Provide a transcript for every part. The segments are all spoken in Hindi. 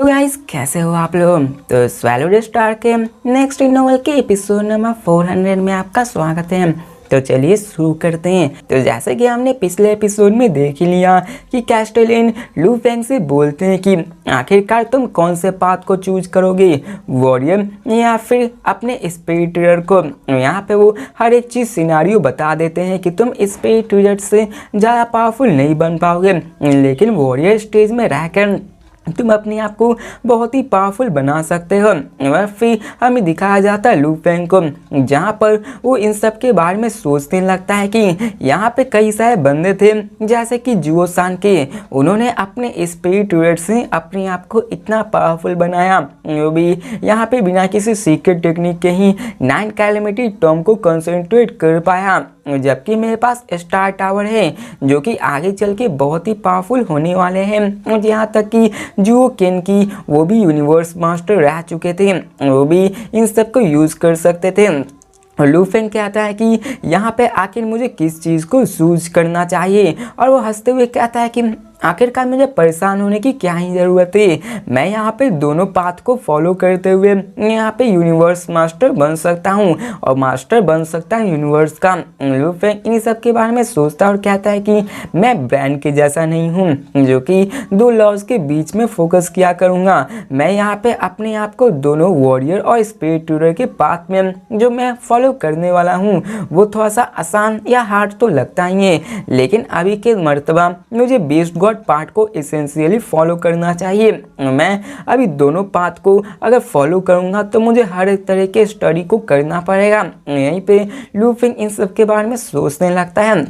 तो गाइस कैसे हो आप लोग। तो स्वैलोड स्टार के नेक्स्ट नॉवल के एपिसोड नंबर 400 में आपका स्वागत है। तो चलिए शुरू करते हैं। तो जैसे कि हमने पिछले एपिसोड में देख ही लिया कि कैस्टेलियन लू फेंग से बोलते हैं कि आखिरकार तुम कौन से पाथ को चूज करोगे, वॉरियर या फिर अपने स्पिरिट रीडर को। यहाँ पे वो हर एक चीज़ सिनारियो बता देते हैं कि तुम स्पिरिट रीडर से ज़्यादा पावरफुल नहीं बन पाओगे, लेकिन वॉरियर स्टेज में रहकर तुम अपने आप को बहुत ही पावरफुल बना सकते हो। और फिर हमें दिखाया जाता है लू फेंग को, जहाँ पर वो इन सब के बारे में सोचने लगता है कि यहाँ पे कई सारे बंदे थे जैसे कि जुओ सान के, उन्होंने अपने स्पिरिट रीडर से अपने आप को इतना पावरफुल बनाया, वो भी यहाँ पे बिना किसी सीक्रेट टेक्निक के ही 9 कैलेमिटी टॉम को कंसंट्रेट कर पाया। जबकि मेरे पास स्टार टावर है जो कि आगे चल के बहुत ही पावरफुल होने वाले हैं। यहाँ तक कि जुओ केन की वो भी यूनिवर्स मास्टर रह चुके थे, वो भी इन सब को यूज़ कर सकते थे। लू फेंग कहता है कि यहाँ पे आखिर मुझे किस चीज़ को चूज करना चाहिए, और वो हंसते हुए कहता है कि आखिरकार मुझे परेशान होने की क्या ही ज़रूरत है, मैं यहाँ पे दोनों पाथ को फॉलो करते हुए यहाँ पे यूनिवर्स मास्टर बन सकता हूँ और मास्टर बन सकता है यूनिवर्स का। लू फेंग इन सब के बारे में सोचता है और कहता है कि मैं ब्रैंड के जैसा नहीं हूँ जो कि दो लॉज के बीच में फोकस किया करूँगा। मैं यहाँ पे अपने आप को दोनों वॉरियर और स्पिरिट रीडर के पाथ में जो मैं फॉलो करने वाला हूँ वो थोड़ा सा आसान या हार्ड तो लगता ही है, लेकिन अभी के मर्तबा मुझे बेस्ट पार्ट को एसेंशियली फॉलो करना चाहिए। मैं अभी दोनों पाथ को अगर फॉलो करूंगा तो मुझे हर एक तरह के स्टडी को करना पड़ेगा। यहीं पे लू फेंग इन सब के बारे में सोचने लगता है।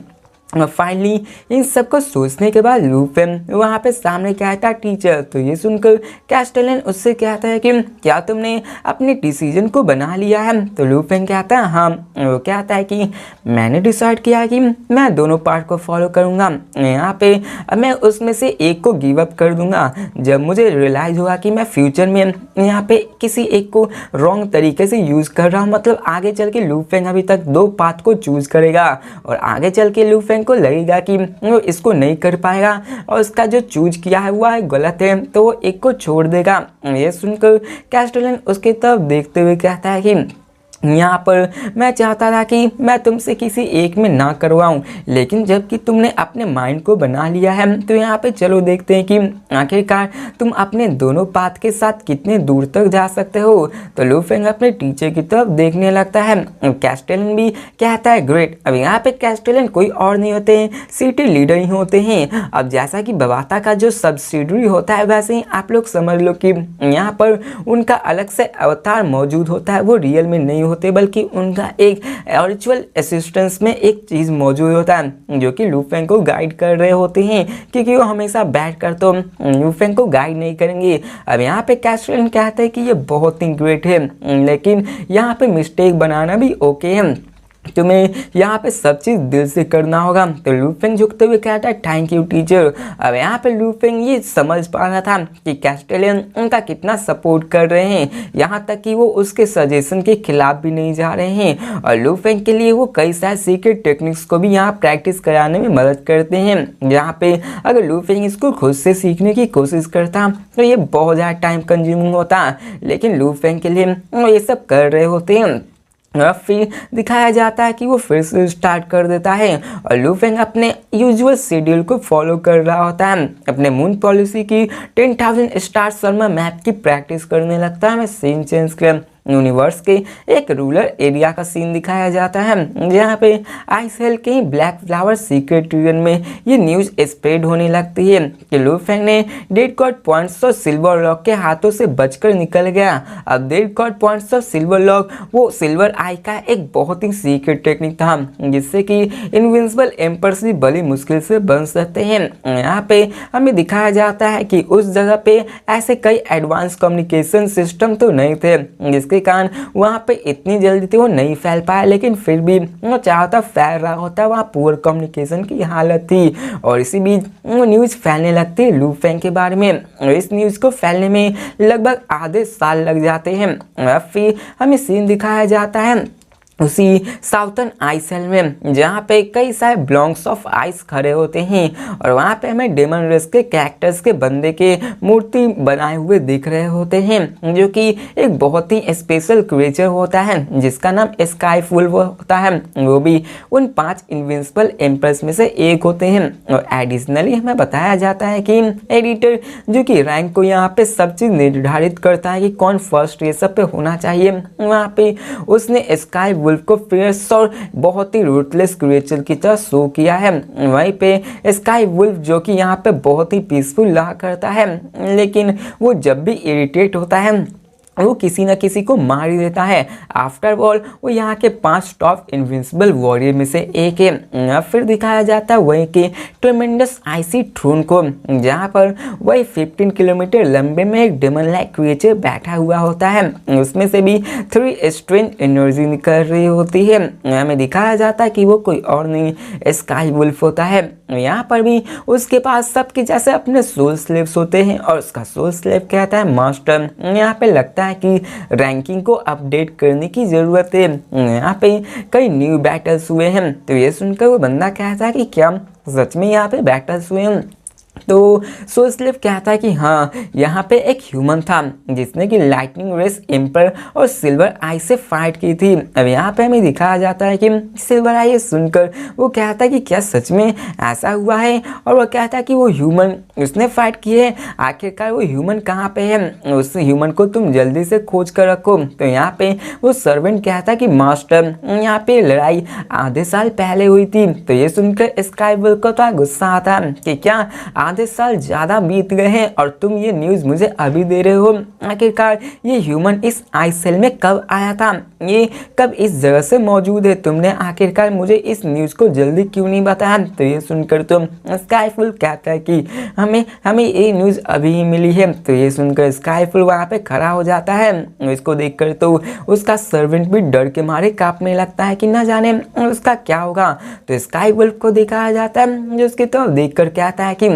फाइनली इन सब को सोचने के बाद लू फेंग वहाँ पे सामने कहता है टीचर। तो ये सुनकर कैस्टेलियन उससे कहता है कि क्या तुमने अपने डिसीजन को बना लिया है। तो लू फेंग कहता है हाँ। वो कहता है कि मैंने डिसाइड किया है कि मैं दोनों पार्ट को फॉलो करूँगा। यहाँ पे मैं उसमें से एक को गिव अप कर दूंगा जब मुझे रियलाइज़ होगा कि मैं फ्यूचर में यहाँ पे किसी एक को रॉन्ग तरीके से यूज़ कर रहा हूँ। मतलब आगे चल के लू फेंग अभी तक दो पाथ को चूज़ करेगा और आगे चल के लू फेंग को लगेगा कि वो इसको नहीं कर पाएगा और उसका जो चूज किया है वो गलत है, तो वो एक को छोड़ देगा। ये सुनकर कैस्टेलियन उसकी तरफ देखते हुए कहता है कि यहाँ पर मैं चाहता था कि मैं तुमसे किसी एक में ना करवाऊँ, लेकिन जबकि तुमने अपने माइंड को बना लिया है तो यहाँ पे चलो देखते हैं कि आखिरकार तुम अपने दोनों पाथ के साथ कितने दूर तक जा सकते हो। तो लू फेंग अपने टीचर की तरफ देखने लगता है। कैस्टेलियन भी कहता है ग्रेट। अब यहाँ पे कैस्टेलियन कोई और नहीं होते हैं, सिटी लीडर ही होते हैं। अब जैसा कि बवाता का जो सब्सिडरी होता है वैसे ही आप लोग समझ लो कि यहाँ पर उनका अलग से अवतार मौजूद होता है, वो रियल में नहीं होते बल्कि उनका एक वर्चुअल असिस्टेंस में एक चीज़ मौजूद होता है जो कि लू फेंग को गाइड कर रहे होते हैं, क्योंकि वो हमेशा बैठ कर तो लू फेंग को गाइड नहीं करेंगे। अब यहाँ पे कैस्टेलियन कहते हैं कि ये बहुत ही ग्रेट है, लेकिन यहाँ पे मिस्टेक बनाना भी ओके है, तुम्हें यहाँ पे सब चीज़ दिल से करना होगा। तो लू फेंग झुकते हुए कहता है थैंक यू टीचर। अब यहाँ पे लू फेंग ये समझ पा रहा था कि कैस्टेलियन उनका कितना सपोर्ट कर रहे हैं, यहाँ तक कि वो उसके सजेशन के खिलाफ भी नहीं जा रहे हैं। और लू फेंग के लिए वो कई सारे सीक्रेट टेक्निक्स को भी यहाँ प्रैक्टिस कराने में मदद करते हैं, जहाँ पे अगर लू फेंग इसको खुद से सीखने की कोशिश करता तो ये बहुत ज़्यादा टाइम कंज्यूमिंग होता, लेकिन लू फेंग के लिए वो ये सब कर रहे होते हैं। और फिर दिखाया जाता है कि वो फिर से स्टार्ट कर देता है और लू फेंग अपने यूजुअल शेड्यूल को फॉलो कर रहा होता है। अपने मून पॉलिसी की 10,000 स्टार सर्मा मैप की प्रैक्टिस करने लगता है। मैं सीन चेंज कर यूनिवर्स के एक रूरल एरिया का सीन दिखाया जाता है, जहाँ पे आइस हेल के ही ब्लैक फ्लावर सीक्रेट रीजन में ये न्यूज़ स्प्रेड होने लगती है कि लू फेंग ने डेड गॉड पॉइंट्स और सिल्वर लॉक के हाथों से बचकर निकल गया। अब डेड गॉड पॉइंट्स और सिल्वर लॉक वो सिल्वर आई का एक बहुत ही सीक्रेट टेक्निक था जिससे कि इनविंसिबल एम्पर्स भी बड़ी मुश्किल से बन सकते हैं। यहाँ पे हमें दिखाया जाता है कि उस जगह पे ऐसे कई एडवांस कम्युनिकेशन सिस्टम तो नहीं थे, जिसके कारण वहाँ पे इतनी जल्दी तो वो नहीं फैल पाया, लेकिन फिर भी वो चाहता फैल रहा होता, वहाँ पुअर कम्युनिकेशन की हालत थी। और इसी बीच वो न्यूज़ फैलने लगती है लू फेंग के बारे में, और इस न्यूज़ को फैलने में लगभग आधे साल लग जाते हैं। और फिर हमें सीन दिखाया जाता है उसी साउथर्न आइस हेल में, जहाँ पे कई सारे ब्लॉक्स ऑफ आइस खड़े होते हैं और वहाँ पे हमें डेमन रेस के कैरेक्टर्स के बंदे के मूर्ति बनाए हुए दिख रहे होते हैं, जो कि एक बहुत ही स्पेशल क्रिएचर होता है जिसका नाम स्काई वुल्फ होता है। वो भी उन 5 इनविंसिबल एम्प्रेस में से एक होते हैं। और एडिशनली हमें बताया जाता है कि एडिटर जो कि रैंक को यहाँ पे सब चीज़ निर्धारित करता है कि कौन फर्स्ट ये सब पे होना चाहिए, वहाँ पे उसने स्काई वुल्फ को फियर्स और बहुत ही रूथलेस क्रिएचर की तरह शो किया है। वहीं पे स्काई वुल्फ जो कि यहाँ पे बहुत ही पीसफुल रहा करता है, लेकिन वो जब भी इरिटेट होता है वो किसी न किसी को मार ही देता है। आफ्टर ऑल वो यहाँ के 5 टॉप इनविंसिबल वॉरियर में से एक है। फिर दिखाया जाता है वही के ट्रेमेंडस आइसी थ्रोन को, जहाँ पर वही 15 किलोमीटर लंबे में एक डेमन लाइक क्रिएचर बैठा हुआ होता है। उसमें से भी 3 स्ट्रेंज एनर्जी निकल रही होती है। हमें दिखाया जाता है कि वो कोई और नहीं स्काई वुल्फ होता है। यहाँ पर भी उसके पास सबके जैसे अपने सोल स्लेव्स होते हैं और उसका सोल स्लेव कहता है मास्टर। यहाँ पे लगता है कि रैंकिंग को अपडेट करने की ज़रूरत है। यहाँ पे कई न्यू बैटल्स हुए हैं। तो ये सुनकर वो बंदा कहता है कि क्या सच में यहाँ पे बैटल्स हुए हैं? तो सोल स्लेव कहता है कि हाँ, यहाँ पे एक ह्यूमन था जिसने कि लाइटनिंग रेस एम्पर और सिल्वर आई से फाइट की थी। अब यहाँ पे हमें दिखाया जाता है कि सिल्वर आई सुनकर वो कहता है कि क्या सच में ऐसा हुआ है, और वो कहता है कि वो ह्यूमन उसने फाइट की है, आखिरकार वो ह्यूमन कहाँ पे है, उस ह्यूमन को तुम जल्दी से खोज कर रखो। तो यहाँ पे वो सर्वेंट कहता है कि मास्टर यहाँ पे लड़ाई आधे साल पहले हुई थी। तो ये सुनकर स्काई वुल्फ को तो गुस्सा आता है कि क्या आधे साल ज़्यादा बीत गए हैं और तुम ये न्यूज़ मुझे अभी दे रहे हो? आखिरकार ये ह्यूमन इस आइस सेल में कब आया था, ये कब इस जगह से मौजूद है? तुमने आखिरकार मुझे इस न्यूज़ को जल्दी क्यों नहीं बताया? तो ये सुनकर तो स्काई वुल्फ कहता है कि हमें ये न्यूज़ अभी ही मिली है। तो ये सुनकर स्काई वुल्फ वहाँ पे खड़ा हो जाता है। इसको देखकर तो उसका सर्वेंट भी डर के मारे कांपने लगता है कि न जाने उसका क्या होगा। तो स्काई वुल्फ को दिखाया जाता है जो उसकी तरफ देखकर कहता है कि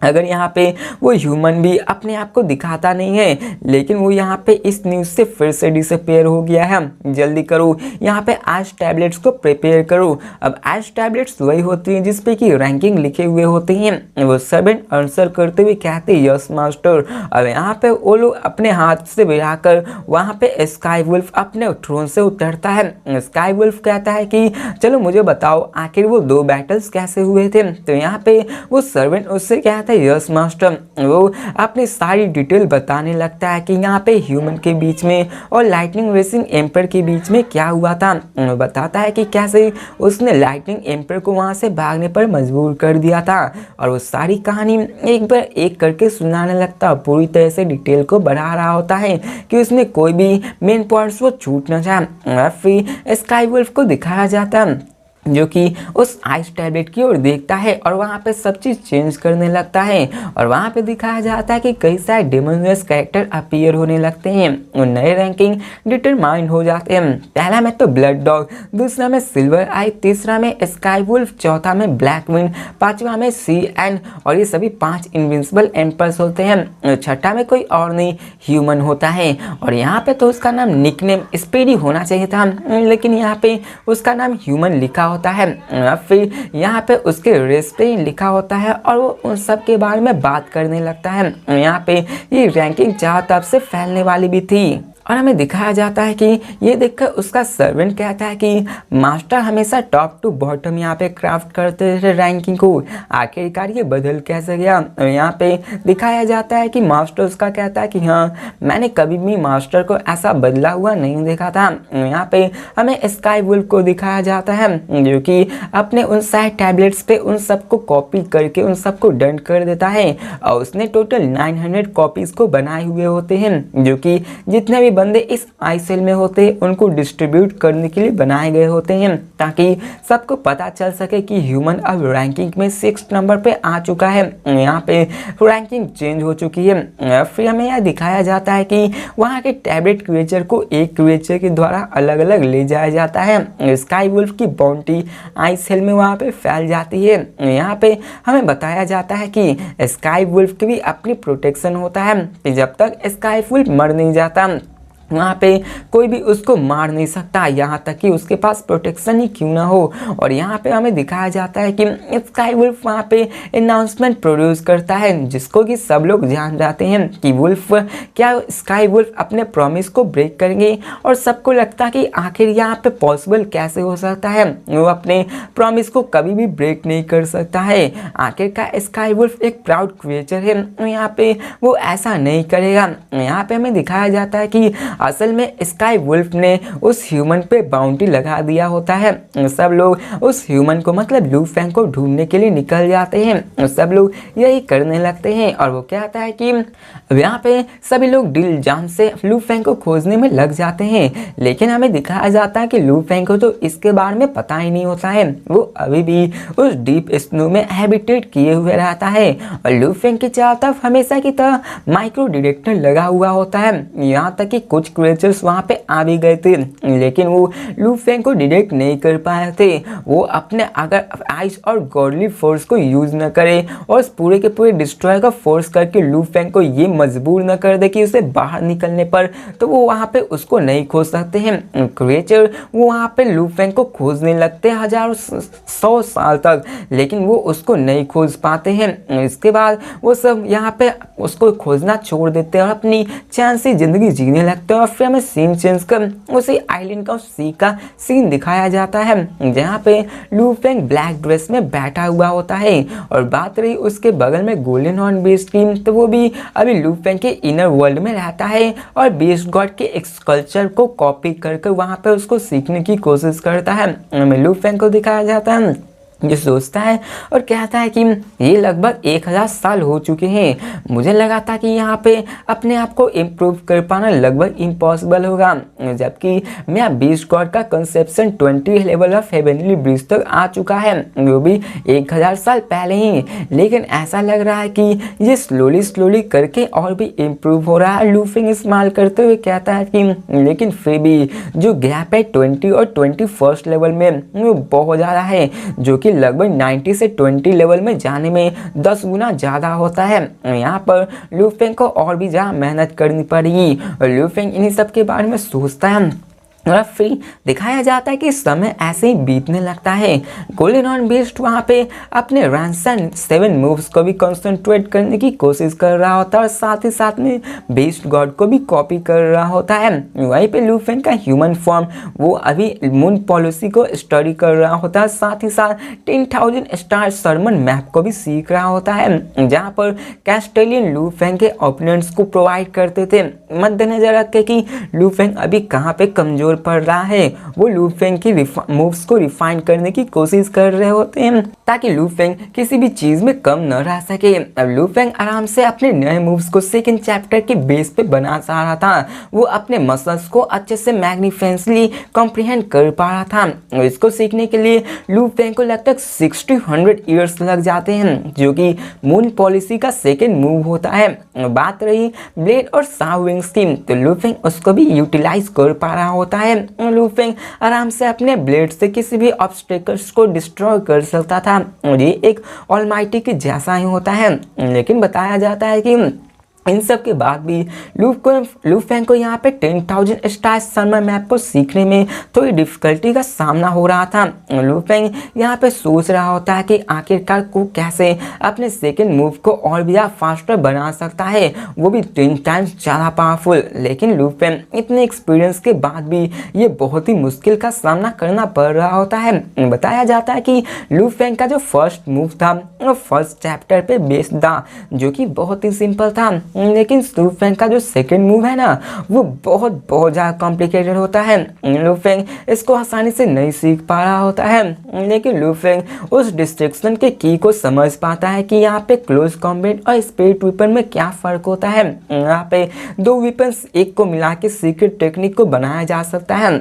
अगर यहाँ पे वो ह्यूमन भी अपने आप को दिखाता नहीं है, लेकिन वो यहाँ पे इस न्यूज़ से फिर से डिसअपेयर हो गया है। जल्दी करो, यहाँ पे एश टैबलेट्स को प्रिपेयर करो। अब एश टैबलेट्स वही होती हैं जिसपे कि रैंकिंग लिखे हुए होते हैं। वो सर्वेंट आंसर करते हुए कहते हैं यस मास्टर। अब यहाँ पे वो लोग अपने हाथ से बिठाकर वहाँ पे स्काई वुल्फ अपने थ्रोन से उतरता है। स्काई वुल्फ कहता है कि चलो मुझे बताओ आखिर वो 2 बैटल्स कैसे हुए थे। तो यहाँ पे वो सर्वेंट उससे कहता है यस मास्टर। वो अपनी सारी डिटेल बताने लगता है कि यहाँ पे ह्यूमन के बीच में और लाइटनिंग रेसिंग एम्पर के बीच में क्या हुआ था। वो बताता है कि कैसे उसने लाइटनिंग एम्पर को वहाँ से भागने पर मजबूर कर दिया था, और वो सारी कहानी एक बार एक करके सुनाने लगता, पूरी तरह से डिटेल को बढ़ा रहा होता है कि उसमें कोई भी मेन पॉइंट्स वो छूट न जाए। फिर स्काई वुल्फ को दिखाया जाता जो कि उस आइस टैबलेट की ओर देखता है और वहाँ पे सब चीज़ चेंज करने लगता है, और वहाँ पे दिखाया जाता है कि कई सारे डेमोनियस कैरेक्टर अपीयर होने लगते हैं और नए रैंकिंग डिटरमाइन हो जाते हैं। पहला में तो ब्लड डॉग, दूसरा में सिल्वर आई, तीसरा में स्काई वुल्फ, चौथा में ब्लैक विंड, पांचवा में सी एंड, और ये सभी 5 इनविंसिबल एम्पर्स होते हैं। छठा में कोई और नहीं ह्यूमन होता है, और यहाँ पे तो उसका नाम निकनेम स्पीडी होना चाहिए था, लेकिन यहाँ पे उसका नाम ह्यूमन लिखा होता है। फिर यहाँ पे उसके रेस पे लिखा होता है और वो उन सब के बारे में बात करने लगता है। यहाँ पे ये रैंकिंग चारों तरफ से फैलने वाली भी थी, और हमें दिखाया जाता है कि ये देखकर उसका सर्वेंट कहता है कि मास्टर हमेशा टॉप टू बॉटम यहाँ पे क्राफ्ट करते थे रैंकिंग को, आखिरकार ये बदल कैसे गया? यहाँ पे दिखाया जाता है कि मास्टर उसका कहता है कि हाँ, मैंने कभी भी मास्टर को ऐसा बदला हुआ नहीं देखा था। यहाँ पे हमें स्काई वुल्फ को दिखाया जाता है जो कि अपने उन सारे टैबलेट्स पे उन सबको कॉपी करके उन सबको डन कर देता है, और उसने टोटल 900 कॉपीज़ को बनाए हुए होते हैं, जो कि जितने भी बंदे इस आईसेल में होते हैं उनको डिस्ट्रीब्यूट करने के लिए बनाए गए होते हैं, ताकि सबको पता चल सके कि ह्यूमन अब रैंकिंग में 6 नंबर पे आ चुका है। यहाँ पे रैंकिंग चेंज हो चुकी है। फिर हमें यह दिखाया जाता है कि वहाँ के टैबलेट क्रिएचर को एक क्रिएचर के द्वारा अलग अलग ले जाया जाता है। स्काई वुल्फ की बाउंटी आईसेल में वहाँ पे फैल जाती है। यहाँ पे हमें बताया जाता है कि स्काई वुल्फ की भी अपनी प्रोटेक्शन होता है कि जब तक स्काई वुल्फ मर नहीं जाता वहाँ पे कोई भी उसको मार नहीं सकता, यहाँ तक कि उसके पास प्रोटेक्शन ही क्यों ना हो। और यहाँ पे हमें दिखाया जाता है कि स्काई वुल्फ वहाँ पे अनाउंसमेंट प्रोड्यूस करता है, जिसको कि सब लोग जान जाते हैं कि वुल्फ क्या स्काई वुल्फ अपने प्रॉमिस को ब्रेक करेंगे। और सबको लगता है कि आखिर यहाँ पे पॉसिबल कैसे हो सकता है, वो अपने प्रॉमिस को कभी भी ब्रेक नहीं कर सकता है। आखिरकार स्काई वुल्फ एक प्राउड क्रिएचर है, यहाँ पे वो ऐसा नहीं करेगा। यहाँ पे हमें दिखाया जाता है कि असल में स्काई वुल्फ ने उस ह्यूमन पे बाउंड्री लगा दिया होता है। सब लोग उस ह्यूमन को मतलब लू फेंग को ढूंढने के लिए निकल जाते हैं, सब लोग यही करने लगते हैं। और वो कहता है कि यहाँ पे सभी लोग दिल जान से लू फेंग को खोजने में लग जाते हैं, लेकिन हमें दिखाया जाता है कि लू फेंग को तो इसके बारे में पता ही नहीं होता है। वो अभी भी उस डीप स्नो में हैबिटेट किए हुए रहता है और लू फेंग की चारों तरफ हमेशा की तरह माइक्रो डिटेक्टर लगा हुआ होता है। यहाँ तक कि कुछ क्रिएचर्स वहाँ पे आ भी गए थे, लेकिन वो लू फेंग को डिटेक्ट नहीं कर पाए थे। वो अपने अगर आइस और गॉडली फोर्स को यूज न करे और पूरे के पूरे डिस्ट्रॉय का फोर्स करके लू फेंग को ये मजबूर न कर दे कि उसे बाहर निकलने पर, तो वो वहाँ पे उसको नहीं खोज सकते हैं। क्रिएचर वो वहाँ पे लू फेंग को खोजने लगते हैं हजारों 100 साल तक, लेकिन वो उसको नहीं खोज पाते हैं। इसके बाद वो सब यहाँ पे उसको खोजना छोड़ देते हैं और अपनी चैन से जिंदगी जीने लगते हैं। और फिर हमें सीन चेंज कर उसी आइलैंड का सी का सीन दिखाया जाता है, जहाँ पे लू फेंग ब्लैक ड्रेस में बैठा हुआ होता है। और बात रही उसके बगल में गोल्डन हॉर्न बीस्ट की, तो वो भी अभी लू फेंग के इनर वर्ल्ड में रहता है और बीस्ट गॉड के एक स्कल्पचर को कॉपी करके वहाँ पे उसको सीखने की कोशिश करता है। हमें लू फेंग को दिखाया जाता है जो सोचता है और कहता है कि ये लगभग 1000 साल हो चुके हैं, मुझे लगा था कि यहाँ पे अपने आप को इम्प्रूव कर पाना लगभग इम्पॉसिबल होगा, जबकि मैं बीस्ट गॉड का conception 20 level of heavenly bridge तक आ चुका है, वो भी 1000 साल पहले ही। लेकिन ऐसा लग रहा है कि ये स्लोली करके और भी इम्प्रूव हो रहा है। लू फेंग इस्तेमाल करते हुए कहता है कि लेकिन फिर भी जो गैप है 20 और 21 लेवल में वो बहुत ज़्यादा है, जो कि लगभग 90 से 20 लेवल में जाने में 10 गुना ज़्यादा होता है। यहाँ पर लू फेंग को और भी ज़्यादा मेहनत करनी पड़ेगी और लू फेंग इन्हीं सब के बारे में सोचता है। और फिर दिखाया जाता है कि समय ऐसे ही बीतने लगता है। गोल्डन हॉर्न बीस्ट वहाँ पे अपने रैंसन 7 मूव्स को भी कंसंट्रेट करने की कोशिश कर रहा होता है और साथ ही साथ में बीस्ट गॉड को भी कॉपी कर रहा होता है। वहीं पे लू फेंग का ह्यूमन फॉर्म वो अभी मून पॉलिसी को स्टडी कर रहा होता है, साथ ही साथ 10,000 स्टार सरमन मैप को भी सीख रहा होता है, जहाँ पर कैस्टेलियन लू फेंग के ओपोनेंट्स को प्रोवाइड करते थे। मद्देनजर रख के कि लू फेंग अभी कहाँ पे कमजोर पड़ रहा है, वो लू फेंग की मूव्स को रिफाइन करने की कोशिश कर रहे होते हैं ताकि लू फेंग किसी भी चीज में कम न रह सके। अब लू फेंग आराम से अपने नए मूव्स को सेकंड चैप्टर के बेस पे बना सा रहा था। वो अपने मसल्स को अच्छे से मैग्निफिसेंटली कॉम्प्रिहेंड कर पा रहा था और इसको सीखने के लिए लू फेंग को लगभग 60-100 ईयर्स लग जाते हैं, जो कि मून पॉलिसी का सेकेंड मूव होता है। बात रही ब्लेड और साव विंग्स की, तो लू फेंग उसको भी यूटिलाइज कर पा रहा होता है। लू फेंग आराम से अपने ब्लेड से किसी भी ऑब्स्टेकल्स को डिस्ट्रॉय कर सकता था और ये एक ऑलमाइटी के जैसा ही होता है। लेकिन बताया जाता है कि इन सब के बाद भी लू फेंग को यहाँ पे 10,000 स्टार सरमन मैप को सीखने में थोड़ी डिफिकल्टी का सामना हो रहा था। लू फेंग यहाँ पे सोच रहा होता है कि आखिरकार को कैसे अपने सेकंड मूव को और भी ज़्यादा फास्टर बना सकता है, वो भी 10 टाइम्स ज़्यादा पावरफुल। लेकिन लू फेंग इतने एक्सपीरियंस के बाद भी ये बहुत ही मुश्किल का सामना करना पड़ रहा होता है। बताया जाता है कि लू फेंग का जो फर्स्ट मूव था वो फर्स्ट चैप्टर पे बेस्ड था, जो कि बहुत ही सिंपल था। लेकिन लू फेंग का जो सेकंड मूव है ना वो बहुत ज़्यादा कॉम्प्लिकेटेड होता है। लू फेंग इसको आसानी से नहीं सीख पा रहा होता है। लेकिन लू फेंग उस डिस्ट्रैक्शन के की को समझ पाता है कि यहाँ पे क्लोज कॉम्बैट और स्पीड वेपन में क्या फ़र्क होता है। यहाँ पे 2 वेपन्स एक को मिला के सीक्रेट टेक्निक को बनाया जा सकता है।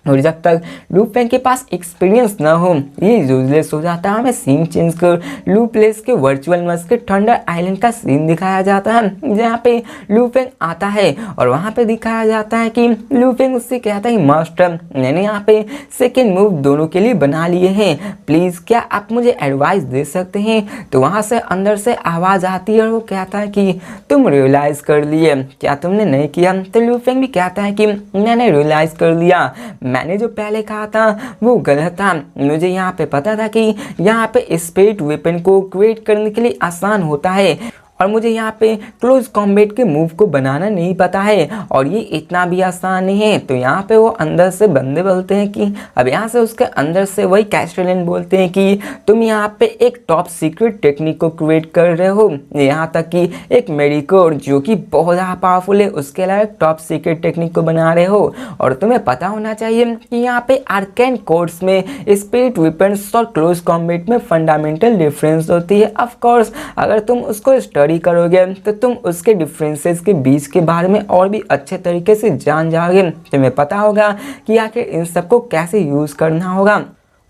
और जब तक लूफेंग के पास एक्सपीरियंस ना हो ये यूजलेस हो जाता है। हमें सीन चेंज कर लूपलेस के वर्चुअल मस्क के थंडर आइलैंड का सीन दिखाया जाता है जहाँ पे लूफेंग आता है और वहाँ पे दिखाया जाता है कि लूफेंग उससे कहता है मास्टर मैंने यहाँ पे सेकेंड मूव दोनों के लिए बना लिए हैं, प्लीज़ क्या आप मुझे एडवाइस दे सकते हैं। तो वहाँ से अंदर से आवाज़ आती है और वो कहता है कि तुम रियलाइज़ कर लिए क्या तुमने नहीं किया। तो लूफेंग भी कहता है कि मैंने रियलाइज़ कर लिया, मैंने जो पहले कहा था वो गलत था। मुझे यहाँ पे पता था कि यहाँ पे स्पिरिट वेपन को क्रिएट करने के लिए आसान होता है और मुझे यहाँ पे क्लोज कॉम्बैट के मूव को बनाना नहीं पता है और ये इतना भी आसान नहीं है। तो यहाँ पे वो अंदर से बंदे बोलते हैं कि अब यहाँ से उसके अंदर से वही कैस्टेलियन बोलते हैं कि तुम यहाँ पे एक टॉप सीक्रेट टेक्निक को क्रिएट कर रहे हो, यहाँ तक कि एक मेडिकोर जो कि बहुत ज़्यादा पावरफुल है उसके अलावा एक टॉप सीक्रेट टेक्निक को बना रहे हो। और तुम्हें पता होना चाहिए कि यहाँ पे आर्केन कोर्स में स्पिरिट वेपन्स और क्लोज कॉम्बैट में फंडामेंटल डिफरेंस होती है। ऑफकोर्स अगर तुम उसको स्टडी करोगे तो तुम उसके डिफरेंसेस के बीच के बारे में और भी अच्छे तरीके से जान जाओगे। तुम्हें पता होगा कि आखिर इन सबको कैसे यूज करना होगा।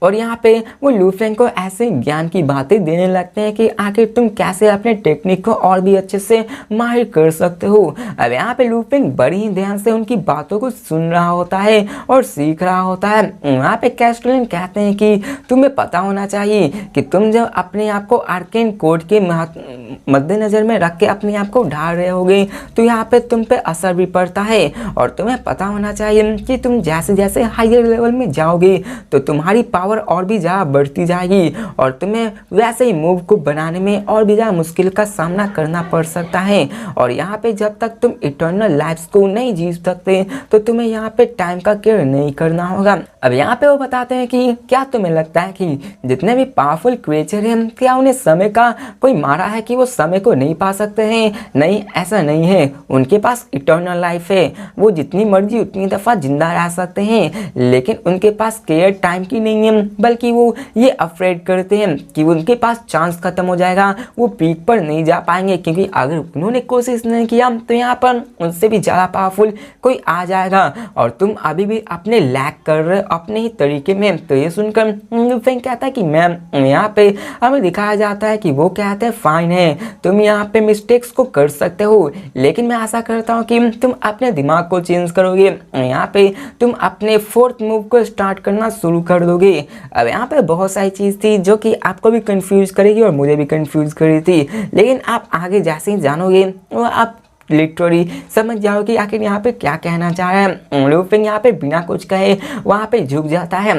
और यहाँ पे वो लूफेंग को ऐसे ज्ञान की बातें देने लगते हैं कि आखिर तुम कैसे अपने टेक्निक को और भी अच्छे से माहिर कर सकते हो। अब यहाँ पे लूफेंग बड़ी ही ध्यान से उनकी बातों को सुन रहा होता है और सीख रहा होता है। वहाँ पे कैस्टेलियन कहते हैं कि तुम्हें पता होना चाहिए कि तुम जब अपने आप को आर्केन कोड के मद्देनजर में रख के अपने आप को ढाल रहे होगे तो यहाँ पे तुम पे असर भी पड़ता है। और तुम्हें पता होना चाहिए कि तुम जैसे जैसे हायर लेवल में जाओगे तो तुम्हारी पावर और भी ज़्यादा बढ़ती जाएगी और तुम्हें वैसे ही मूव को बनाने में और भी ज़्यादा मुश्किल का सामना करना पड़ सकता है। और यहाँ पे जब तक तुम इटर्नल लाइफ्स को नहीं जी सकते तो तुम्हें यहाँ पे टाइम का केयर नहीं करना होगा। अब यहाँ पे वो बताते हैं कि क्या तुम्हें लगता है कि जितने भी पावरफुल क्रिएचर हैं क्या उन्हें समय का कोई मारा है कि वो समय को नहीं पा सकते हैं। नहीं, ऐसा नहीं है, उनके पास इटर्नल लाइफ है, वो जितनी मर्जी उतनी दफ़ा जिंदा रह सकते हैं, लेकिन उनके पास केयर टाइम की नहीं है, बल्कि वो ये अफ्रेड करते हैं कि उनके पास चांस खत्म हो जाएगा, वो पीक पर नहीं जा पाएंगे क्योंकि अगर उन्होंने कोशिश नहीं किया तो यहाँ पर उनसे भी ज़्यादा पावरफुल कोई आ जाएगा और तुम अभी भी अपने लैक कर रहे हो अपने ही तरीके में। तो ये सुनकर लूफेंग कहता है कि मैम यहाँ पे हमें दिखाया जाता है कि वो कहते हैं फाइन है, तुम यहाँ पे मिस्टेक्स को कर सकते हो, लेकिन मैं आशा करता हूँ कि तुम अपने दिमाग को चेंज करोगे, यहाँ पे तुम अपने फोर्थ मूव को स्टार्ट करना शुरू कर दोगे। अब यहाँ पे बहुत सारी चीज़ थी जो कि आपको भी कंफ्यूज करेगी और मुझे भी कंफ्यूज कर रही थी, लेकिन आप आगे जैसे ही जानोगे वो आप लिटरली समझ जाओ कि आखिर यहाँ पे क्या कहना चाह रहे हैं। लूफेंग यहाँ पे बिना कुछ कहे वहाँ पे झुक जाता है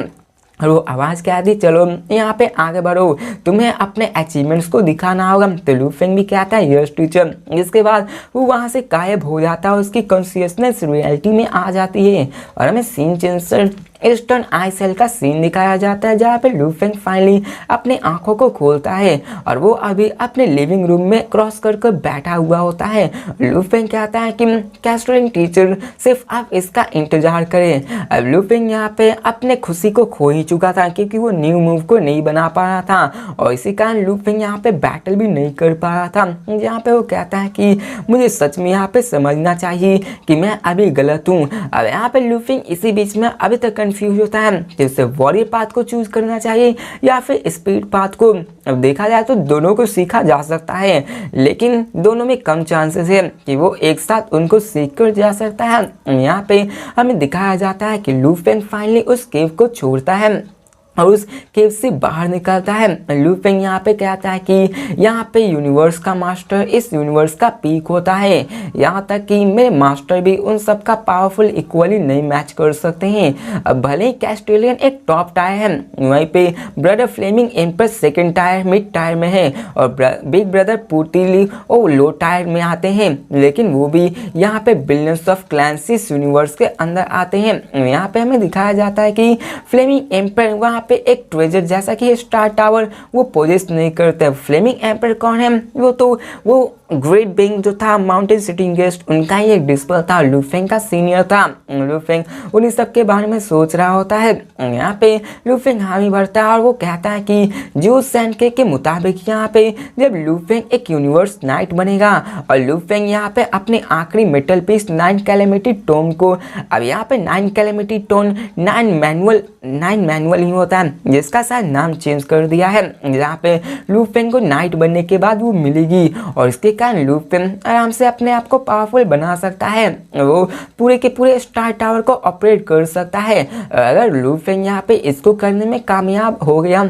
और वो आवाज़ क्या दी, चलो यहाँ पे आगे बढ़ो, तुम्हें अपने अचीवमेंट्स को दिखाना होगा। तो लूफेंग भी कहता है यस टीचर। इसके बाद वो वहाँ से गायब हो जाता है, उसकी कॉन्शियसनेस रियलिटी में आ जाती है और हमें सीन चेंजर ईस्टर्न आई सेल का सीन दिखाया जाता है जहाँ पे लूफेंग फाइनली अपनी आंखों को खोलता है और वो अभी अपने लिविंग रूम में क्रॉस कर बैठा हुआ होता है। लूफेंग कहता है कि कैस्टेलियन टीचर सिर्फ आप इसका इंतजार करें। अब लूफेंग यहाँ पे अपने खुशी को खो ही चुका था क्योंकि वो न्यू मूव को नहीं बना पा रहा था और इसी कारण लूफेंग यहाँ पे बैटल भी नहीं कर पा रहा था। यहाँ पे वो कहता है कि मुझे सच में यहाँ पे समझना चाहिए कि मैं अभी गलत हूँ। अब यहाँ पे लूफेंग इसी बीच में अभी तक कंफ्यूज होता है कि उसे वॉरियर पाथ को चूज करना चाहिए या फिर स्पीड पाथ को। अब देखा जाए तो दोनों को सीखा जा सकता है, लेकिन दोनों में कम चांसेस है कि वो एक साथ उनको सीख कर जा सकता है। यहाँ पे हमें दिखाया जाता है कि लूफेंग फाइनली उस केव को छोड़ता है और उस केव से बाहर निकलता है। लूफेंग यहाँ पे कहता है कि यहाँ पे यूनिवर्स का मास्टर इस यूनिवर्स का पीक होता है, यहाँ तक कि मेरे मास्टर भी उन सब का पावरफुल इक्वली नहीं मैच कर सकते हैं। अब भले ही कैस्टेलियन एक टॉप टायर है, वहीं पे brother Fleming empress second tier mid tier में है और बिग ब्रदर पुटीली और लो टायर में आते हैं, लेकिन वो भी यहाँ पे बिलियंस ऑफ क्लैंस इस यूनिवर्स के अंदर आते हैं। यहाँ पे हमें दिखाया जाता है कि फ्लेमिंग एम्पर वहाँ पे एक ट्रेजर जैसा कि स्टार टावर वो पोजेस नहीं करते। फ्लेमिंग एम्पर कौन है, वो ग्रेट बिंग जो था माउंटेन सिटिंग गेस्ट, उनका ही एक डिस्पल था, लूफेंग का सीनियर था। लूफेंग उन्हीं सब के बारे में सोच रहा होता है। यहाँ पे लूफेंग हामी भरता है और वो कहता है कि जो सैनके के मुताबिक यहाँ पे जब लूफेंग एक यूनिवर्स नाइट बनेगा और लूफेंग यहाँ पे अपने आखिरी मेटल पीस 9 कैलेमिटी टोन को, अब यहाँ पे 9 कैलेमिटी टोन 9 मैनुअल ही होता है, जिसका शायद नाम चेंज कर दिया है, जहाँ पे लूफेंग को नाइट बनने के बाद वो मिलेगी और इसके कारण लूफेंग आराम से अपने आप को पावरफुल बना सकता है। वो पूरे के पूरे स्टार टावर को ऑपरेट कर सकता है। अगर लूफेंग यहाँ पे इसको करने में कामयाब हो गया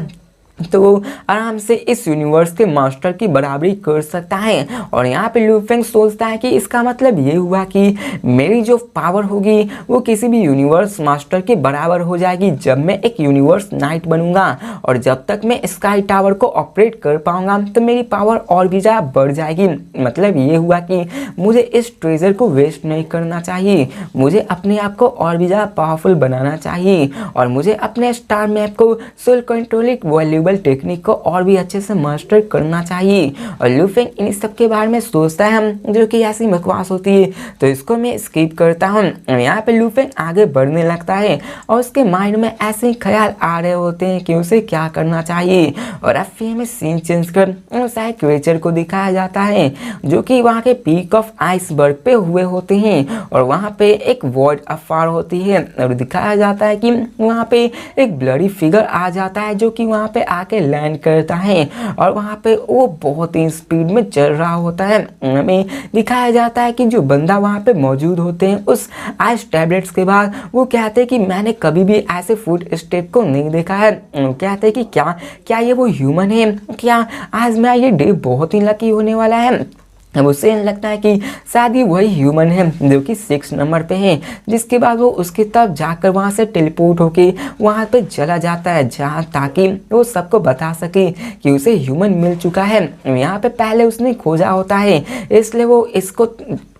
तो वो आराम से इस यूनिवर्स के मास्टर की बराबरी कर सकता है। और यहाँ पे लूफेंग सोचता है कि इसका मतलब ये हुआ कि मेरी जो पावर होगी वो किसी भी यूनिवर्स मास्टर के बराबर हो जाएगी जब मैं एक यूनिवर्स नाइट बनूंगा, और जब तक मैं स्काई टावर को ऑपरेट कर पाऊंगा तो मेरी पावर और भी ज़्यादा बढ़ जाएगी। मतलब ये हुआ कि मुझे इस ट्रेजर को वेस्ट नहीं करना चाहिए, मुझे अपने आप को और भी ज़्यादा पावरफुल बनाना चाहिए और मुझे अपने स्टार मैप को सोल कंट्रोलिंग वैल्यू टेक्निक को और भी अच्छे से मास्टर करना चाहिए। और लूफेंग इन सब के बारे में सोचता है जो कि ऐसी बकवास होती है, तो इसको मैं स्किप करता हूँ। यहाँ पे लूफेंग आगे बढ़ने लगता है और उसके माइंड में ऐसे ही ख्याल आ रहे होते हैं कि उसे क्या करना चाहिए। और अब फिर में सीन चेंज कर उस क्रिएचर को दिखाया जाता है जो कि वहाँ के पीक ऑफ आइसबर्ग पे हुए होते हैं और वहाँ पे एक वॉइड अफार होती है और दिखाया जाता है कि वहाँ पे एक ब्लडी फिगर आ जाता है जो कि वहाँ पे आके लैंड करता है और वहाँ पे वो बहुत ही स्पीड में चल रहा होता है। हमें दिखाया जाता है कि जो बंदा वहाँ पे मौजूद होते हैं उस आइस टैबलेट्स के बाद वो कहते हैं कि मैंने कभी भी ऐसे फूड स्टेप को नहीं देखा है। कहते हैं कि क्या ये वो ह्यूमन है, क्या आज मेरा ये डे बहुत ही लकी होने वाला है। अब उसे लगता है कि शायद ये वही ह्यूमन है जो कि 6 नंबर पे है, जिसके बाद वो उसकी तरफ जाकर वहाँ से टेलीपोर्ट होके वहाँ पे चला जाता है जहाँ ताकि वो सबको बता सके कि उसे ह्यूमन मिल चुका है। यहाँ पे पहले उसने खोजा होता है इसलिए वो इसको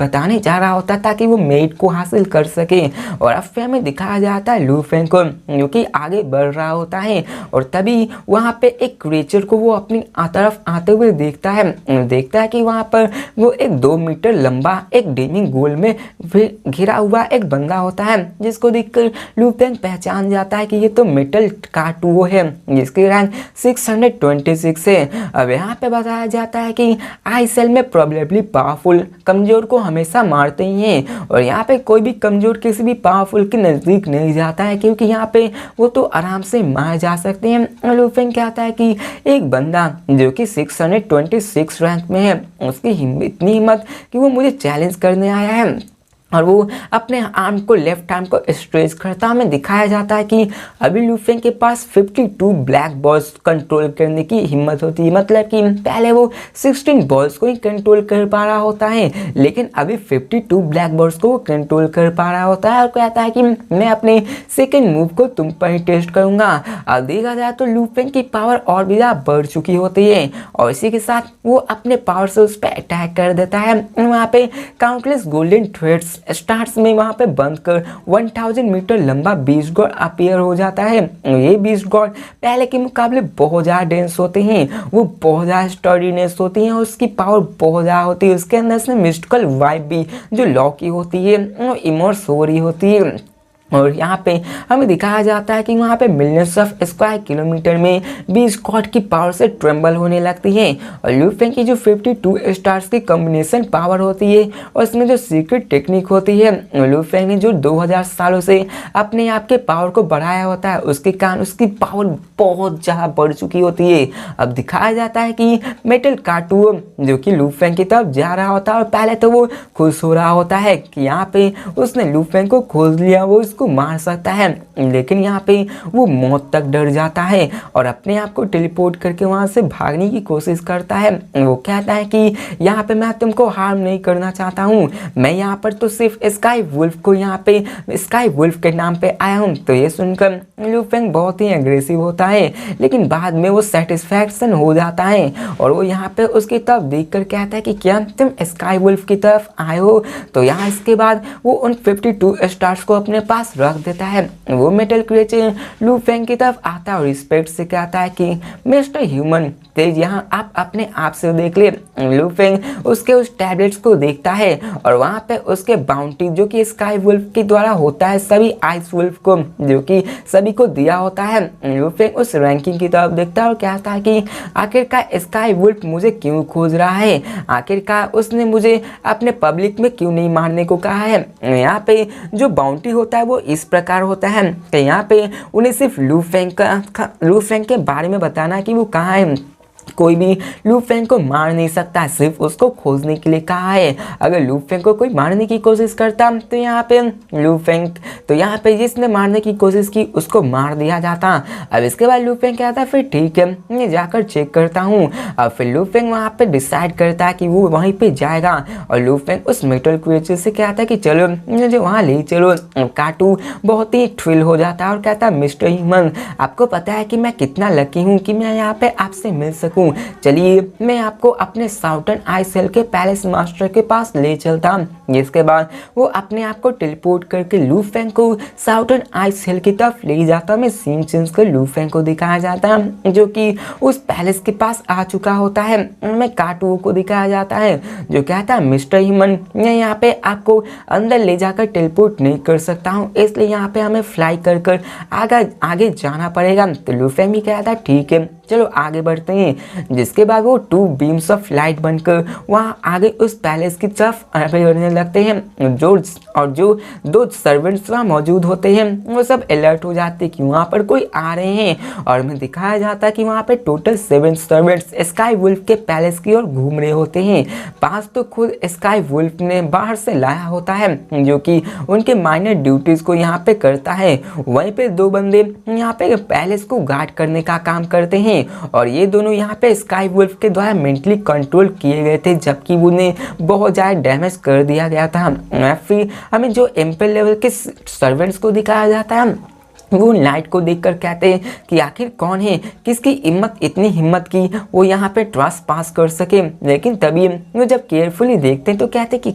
बताने जा रहा होता है ताकि वो मेट को हासिल कर सके। और अब फिर हमें दिखाया जाता है लूफेंग को जो कि आगे बढ़ रहा होता है और तभी वहाँ पे एक क्रिएचर को वो अपनी तरफ आते हुए देखता है कि वहाँ पर वो एक 2 मीटर लंबा एक डेमिंग गोल में घिरा हुआ एक बंदा होता है, जिसको देखकर लूफेंग पहचान जाता है कि ये तो मेटल कार्टुओ है जिसकी रैंक 626 है। अब यहाँ पे बताया जाता है कि आईसेल में प्रोबेबली पावरफुल कमजोर को हमेशा मारते ही हैं और यहाँ पे कोई भी कमजोर किसी भी पावरफुल के नज़दीक नहीं जाता है क्योंकि यहाँ पे वो तो आराम से मार जा सकते हैं। लूफेंग कहता है कि एक बंदा जो कि 626 रैंक में है उसकी इतनी हिम्मत कि वो मुझे चैलेंज करने आया है और वो अपने आर्म को लेफ्ट आर्म को स्ट्रेच करता हमें दिखाया जाता है कि अभी लूफेंग के पास 52 ब्लैक बॉल्स कंट्रोल करने की हिम्मत होती है। मतलब कि पहले वो 16 बॉल्स को ही कंट्रोल कर पा रहा होता है लेकिन अभी 52 ब्लैक बॉल्स को वो कंट्रोल कर पा रहा होता है और कहता है कि मैं अपने सेकेंड मूव को तुम पर ही टेस्ट करूंगा। अब देखा जाए तो लूफेंग की पावर और भी ज़्यादा बढ़ चुकी होती है और इसी के साथ वो अपने पावर से उस पर अटैक कर देता है। वहाँ पे काउंटलेस गोल्डन थ्रेड्स स्टार्स में वहाँ पे बंद कर 1000 मीटर लंबा बीस्ट गॉड अपीयर हो जाता है। ये बीस्ट गॉड पहले के मुकाबले बहुत ज़्यादा डेंस होते हैं, वो बहुत ज़्यादा स्टडीनेस होती है और उसकी पावर बहुत ज़्यादा होती है। उसके अंदर से मिस्टिकल वाइब भी जो लॉ की होती है वो इमर्स हो रही होती है। और यहाँ पे हमें दिखाया जाता है कि वहाँ पे मिलियंस ऑफ स्क्वायर किलोमीटर में बीस्ट गॉड की पावर से ट्रेम्बल होने लगती है और लूफेंग की जो 52 स्टार्स की कॉम्बिनेशन पावर होती है और इसमें जो सीक्रेट टेक्निक होती है लूफेंग ने जो 2000 सालों से अपने आप के पावर को बढ़ाया होता है उसके कारण उसकी पावर बहुत ज़्यादा बढ़ चुकी होती है। अब दिखाया जाता है कि मेटल कार्टुओ जो कि लूफेंग की तरफ जा रहा होता है और पहले तो वो खुश हो रहा होता है कि यहाँ पे उसने लूफेंग को खोज लिया, वो उसको मार सकता है, लेकिन यहाँ पे वो मौत तक डर जाता है और अपने आप को टेलीपोर्ट करके वहाँ से भागने की कोशिश करता है। वो कहता है कि यहाँ पे मैं तुमको हार्म नहीं करना चाहता हूँ, मैं यहाँ पर तो सिर्फ स्काई वुल्फ को यहाँ पे स्काई वुल्फ के नाम पे आया हूँ। तो ये सुनकर लूफेंग बहुत ही एग्रेसिव होता है लेकिन बाद में वो सेटिस्फैक्शन हो जाता है और वो यहाँ पे उसकी तरफ देख कर कहता है कि क्या तुम स्काई वुल्फ की तरफ आए हो। तो यहाँ इसके बाद वो उन 52 स्टार्स को अपने पास रख देता है। वो मेटल क्रिएचर लूफेंग की तरफ आता है और रिस्पेक्ट से कहता है कि मिस्टर ह्यूमन तेज यहाँ आप अपने आप से देख ले। लू फेंग उसके उस टैबलेट्स को देखता है और वहाँ पे उसके बाउंटी जो कि स्काई वुल्फ के द्वारा होता है सभी आइस वुल्फ को, जो कि सभी को दिया होता है। लू फेंग उस रैंकिंग की तरफ देखता है और कहता है कि आखिरकार स्काई वुल्फ मुझे क्यों खोज रहा है, आखिरकार उसने मुझे अपने पब्लिक में क्यों नहीं मारने को कहा है। यहाँ पे जो बाउंटी होता है वो इस प्रकार होता है कि यहाँ पे उन्हें सिर्फ लू फेंग के बारे में बताना कि वो कहाँ है। कोई भी लू फेंग को मार नहीं सकता, सिर्फ उसको खोजने के लिए कहा है। अगर लू फेंग को कोई मारने की कोशिश करता तो यहाँ पे जिसने मारने की कोशिश की उसको मार दिया जाता। अब इसके बाद लू फेंग कहता है फिर ठीक है मैं जाकर चेक करता हूँ। अब फिर लू फेंग वहाँ पे डिसाइड करता है कि वो वहीं पे जाएगा और लू फेंग उस मेटल क्रिएचर से कहता है कि चलो मुझे वहाँ ले चलो। काटू बहुत ही थ्रिल हो जाता है और कहता है मिस्टर ह्यूमन आपको पता है कि मैं कितना लकी हूँ कि मैं यहाँ पे आपसे मिल सकूँ। चलिए मैं आपको अपने साउथर्न आइस सेल के पैलेस मास्टर के पास ले चलता। जिसके बाद वो अपने आप को टेलीपोर्ट करके लू फेंग को साउथर्न आइस सेल की तरफ ले जाता। में सीन चेंज कर लू फेंग को दिखाया जाता है जो कि उस पैलेस के पास आ चुका होता है। में काटू को दिखाया जाता है जो कहता है मिस्टर ह्यूमन मैं यहाँ पे आपको अंदर ले जाकर टेलीपोर्ट नहीं कर सकता हूँ, इसलिए यहाँ पे हमें फ्लाई कर आगे जाना पड़ेगा। तो लू फेंग भी कहता है ठीक है चलो आगे बढ़ते हैं। जिसके बाद वो 2 बीम्स ऑफ लाइट बनकर वहाँ आगे उस पैलेस की तरफ बढ़ने लगते हैं। जो 2 सर्वेंट्स वहाँ मौजूद होते हैं वो सब अलर्ट हो जाते हैं कि वहाँ पर कोई आ रहे हैं और हमें दिखाया जाता है कि वहाँ पे टोटल 7 सर्वेंट्स स्काई वुल्फ के पैलेस की ओर घूम रहे होते हैं। 5 तो खुद स्काई वुल्फ ने बाहर से लाया होता है जो कि उनके माइनर ड्यूटीज को यहाँ पे करता है। वहीं पे 2 बंदे यहाँ पे पैलेस को गार्ड करने का काम करते हैं और ये दोनों यहाँ पे स्काई वुल्फ के द्वारा मेंटली कंट्रोल किए गए थे जबकि उन्हें बहुत ज़्यादा डैमेज कर दिया गया था। फिर हमें जो एम्पर लेवल के सर्वेंट्स को दिखाया जाता है वो नाइट को देखकर कहते हैं कि आखिर कौन है किसकी इतनी हिम्मत की वो यहाँ पे ट्रस्ट पास कर सके। लेकिन तभी वो जब केयरफुली देखते हैं तो कहते हैं कि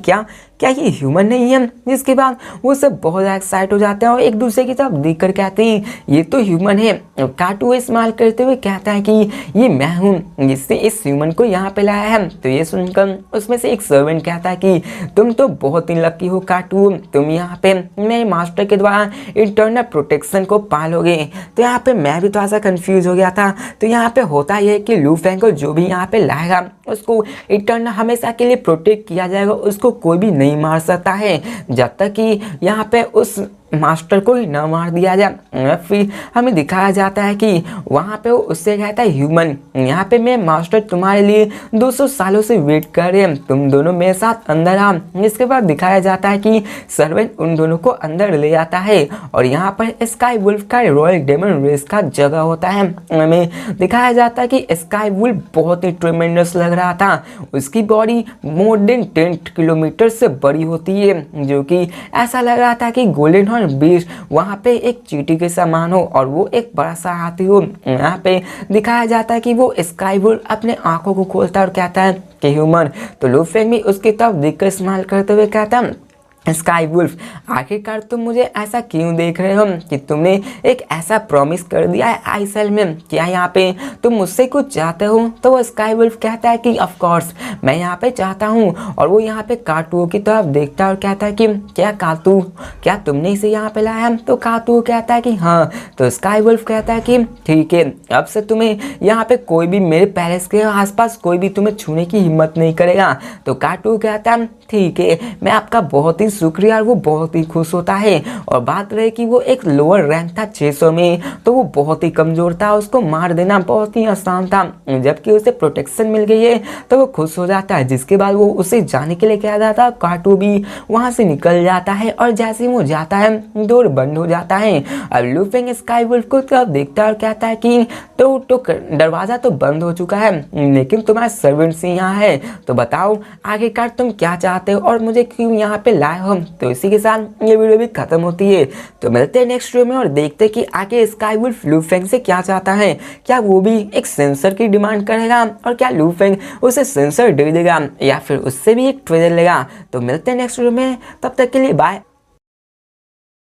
क्या ये ह्यूमन नहीं है। जिसके बाद वो सब बहुत ज़्यादा एक्साइट हो जाते हैं और एक दूसरे की तरफ देखकर कहते हैं ये तो ह्यूमन है। काटू इस्तेमाल करते हुए कहता है कि ये मैं हूँ जिससे इस ह्यूमन को यहाँ पे लाया है। तो ये सुनकर उसमें से एक सर्वेंट कहता है कि तुम तो बहुत ही लकी हो काटू, तुम यहाँ पे मेरे मास्टर के द्वारा इंटरनल प्रोटेक्शन को पालोगे। तो यहाँ पे मैं भी थोड़ा सा कंफ्यूज हो गया था। तो यहाँ पे होता यह है कि लू फेंग को जो भी यहाँ पे लाएगा उसको इंटरनल हमेशा के लिए प्रोटेक्ट किया जाएगा, उसको कोई भी नहीं मार सकता है जब तक कि यहाँ पे उस मास्टर को ही न मार दिया जाए। फिर हमें दिखाया जाता है कि वहाँ पे वो उससे कहता है ह्यूमन यहाँ पे मैं मास्टर तुम्हारे लिए 200 सालों से वेट कर रहे हैं, तुम दोनों मेरे साथ अंदर आओ। इसके बाद दिखाया जाता है कि सर्वेंट उन दोनों को अंदर ले जाता है और यहाँ पर स्काई वुल्फ का रॉयल डेमन रेस का जगह होता है। हमें दिखाया जाता है कि स्काई वुल्फ बहुत ही ट्रेमेंडस लग रहा था, उसकी बॉडी मोर देन 10 किलोमीटर से बड़ी होती है जो कि ऐसा लग रहा था कि गोल्डन बीच वहाँ पे एक चींटी के समान हो और वो एक बड़ा सा हाथी हो। यहाँ पे दिखाया जाता है कि वो स्काई वुल्फ अपने आंखों को खोलता है और कहता है कि ह्यूमन। तो लू फेंग भी उसकी तरफ देखकर इस्तेमाल करते हुए कहता है स्काई वुल्फ आखिरकार तुम मुझे ऐसा क्यों देख रहे हो कि तुमने एक ऐसा प्रॉमिस कर दिया है आईसेल में, क्या यहाँ पे तुम मुझसे कुछ चाहते हो। तो वो स्काई वुल्फ कहता है कि ऑफ कोर्स मैं यहाँ पे चाहता हूँ। और वो यहाँ पे काटू की तरफ देखता है और कहता है कि क्या काटू क्या तुमने इसे यहाँ पे लाया है। तो काटू कहता है कि हाँ। तो स्काई वुल्फ कहता है कि ठीक है अब से तुम्हें यहाँ पे कोई भी मेरे पैलेस के आसपास कोई भी तुम्हें छूने की हिम्मत नहीं करेगा। तो काटू कहता है ठीक है मैं आपका बहुत ही शुक्रिया। और वो बहुत ही खुश होता है। और बात रहे कि वो एक लोअर रैंक था 600 में, तो वो बहुत ही कमजोर था, उसको मार देना बहुत ही आसान था। जबकि उसे प्रोटेक्शन मिल गई है तो वो खुश हो जाता है। जिसके बाद वो उसे जाने के लिए कह जाता है। काटू भी वहां से निकल जाता है और जैसे ही वो जाता है डोर बंद हो जाता है। अब लू फेंग स्काई वुल्फ को तरफ देखता है और कहता है कि तो दरवाजा तो बंद हो चुका है लेकिन तुम्हारा सर्वेंट्स यहाँ है, तो बताओ आखिरकार तुम क्या चाहते हो और मुझे क्यों यहाँ पे लाए हो। तो इसी के साथ ये वीडियो भी खत्म होती है। तो मिलते हैं नेक्स्ट वीडियो में और देखते हैं कि आगे स्काई वुल्फ लू फेंग से क्या चाहता है। क्या वो भी एक सेंसर की डिमांड करेगा और क्या लू फेंग उसे सेंसर दे देगा या फिर उससे भी एक ट्रेजर लेगा। तो मिलते हैं नेक्स्ट वीडियो में, तब तक के लिए बाय।